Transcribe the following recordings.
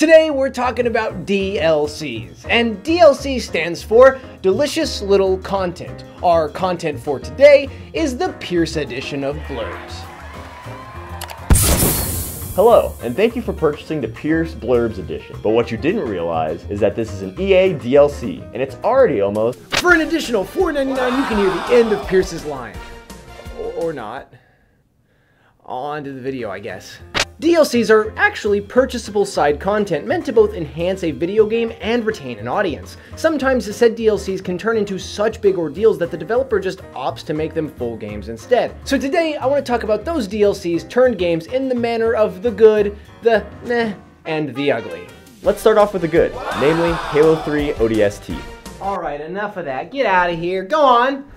Today we're talking about DLCs, and DLC stands for Delicious Little Content. Our content for today is the Pierce edition of Blurbs. Hello, and thank you for purchasing the Pierce Blurbs edition. But what you didn't realize is that this is an EA DLC, and it's already almost... For an additional $4.99, you can hear the end of Pierce's line. Or not. On to the video, I guess. DLCs are actually purchasable side content meant to both enhance a video game and retain an audience. Sometimes said DLCs can turn into such big ordeals that the developer just opts to make them full games instead. So today I want to talk about those DLCs turned games in the manner of the good, the meh, and the ugly. Let's start off with the good, namely Halo 3 ODST. Alright, enough of that. Get out of here. Go on.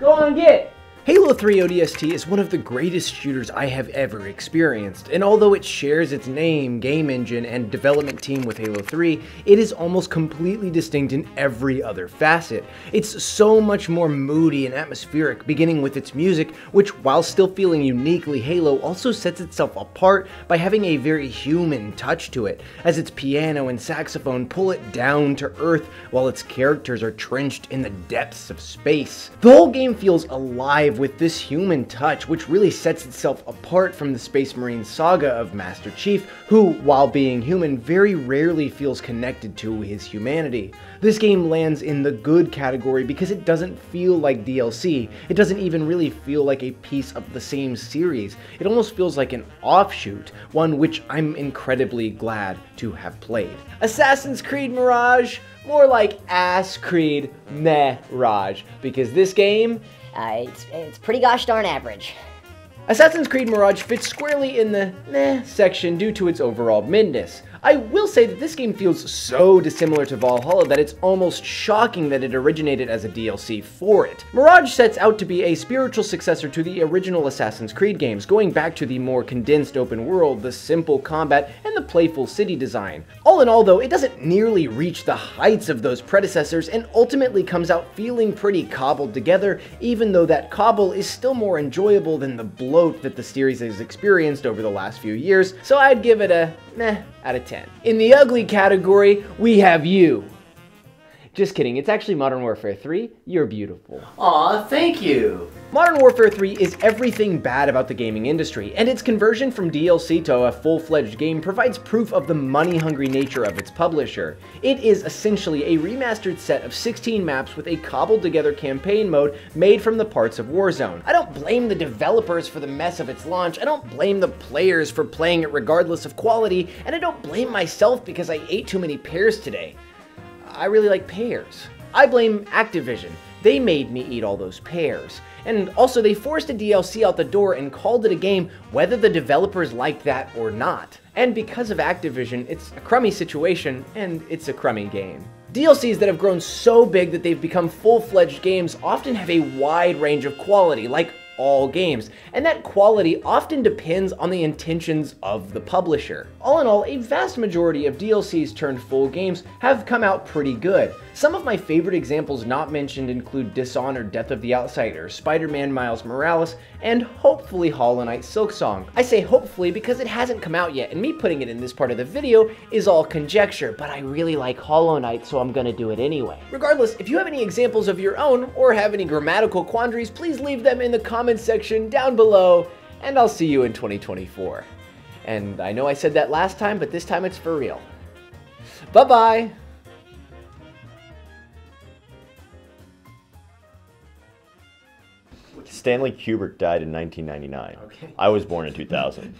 Go on, get. Halo 3 ODST is one of the greatest shooters I have ever experienced, and although it shares its name, game engine, and development team with Halo 3, it is almost completely distinct in every other facet. It's so much more moody and atmospheric, beginning with its music, which, while still feeling uniquely Halo, also sets itself apart by having a very human touch to it, as its piano and saxophone pull it down to earth while its characters are trenched in the depths of space. The whole game feels alive with this human touch, which really sets itself apart from the Space Marine saga of Master Chief, who, while being human, very rarely feels connected to his humanity. This game lands in the good category because it doesn't feel like DLC. It doesn't even really feel like a piece of the same series. It almost feels like an offshoot, one which I'm incredibly glad to have played. Assassin's Creed Mirage? More like Ass Creed Meh-Raj, because this game, it's pretty gosh darn average. Assassin's Creed Mirage fits squarely in the meh section due to its overall midness. I will say that this game feels so dissimilar to Valhalla that it's almost shocking that it originated as a DLC for it. Mirage sets out to be a spiritual successor to the original Assassin's Creed games, going back to the more condensed open world, the simple combat, and the playful city design. All in all though, it doesn't nearly reach the heights of those predecessors and ultimately comes out feeling pretty cobbled together, even though that cobble is still more enjoyable than the bloat that the series has experienced over the last few years, so I'd give it a meh out of 10. In the ugly category, we have you. Just kidding, it's actually Modern Warfare 3. You're beautiful. Aw, thank you. Modern Warfare 3 is everything bad about the gaming industry, and its conversion from DLC to a full-fledged game provides proof of the money-hungry nature of its publisher. It is essentially a remastered set of 16 maps with a cobbled-together campaign mode made from the parts of Warzone. I don't blame the developers for the mess of its launch, I don't blame the players for playing it regardless of quality, and I don't blame myself because I ate too many pears today. I really like pears. I blame Activision. They made me eat all those pears. And also they forced a DLC out the door and called it a game whether the developers liked that or not. And because of Activision, it's a crummy situation and it's a crummy game. DLCs that have grown so big that they've become full-fledged games often have a wide range of quality, like all games, and that quality often depends on the intentions of the publisher. All in all, a vast majority of DLCs turned full games have come out pretty good. Some of my favorite examples not mentioned include Dishonored Death of the Outsider, Spider-Man Miles Morales, and hopefully Hollow Knight Silksong. I say hopefully because it hasn't come out yet, and me putting it in this part of the video is all conjecture, but I really like Hollow Knight, so I'm gonna do it anyway. Regardless, if you have any examples of your own, or have any grammatical quandaries, please leave them in the comments section down below, and I'll see you in 2024. And I know I said that last time, but this time it's for real. Bye-bye! Stanley Kubrick died in 1999. Okay. I was born in 2000.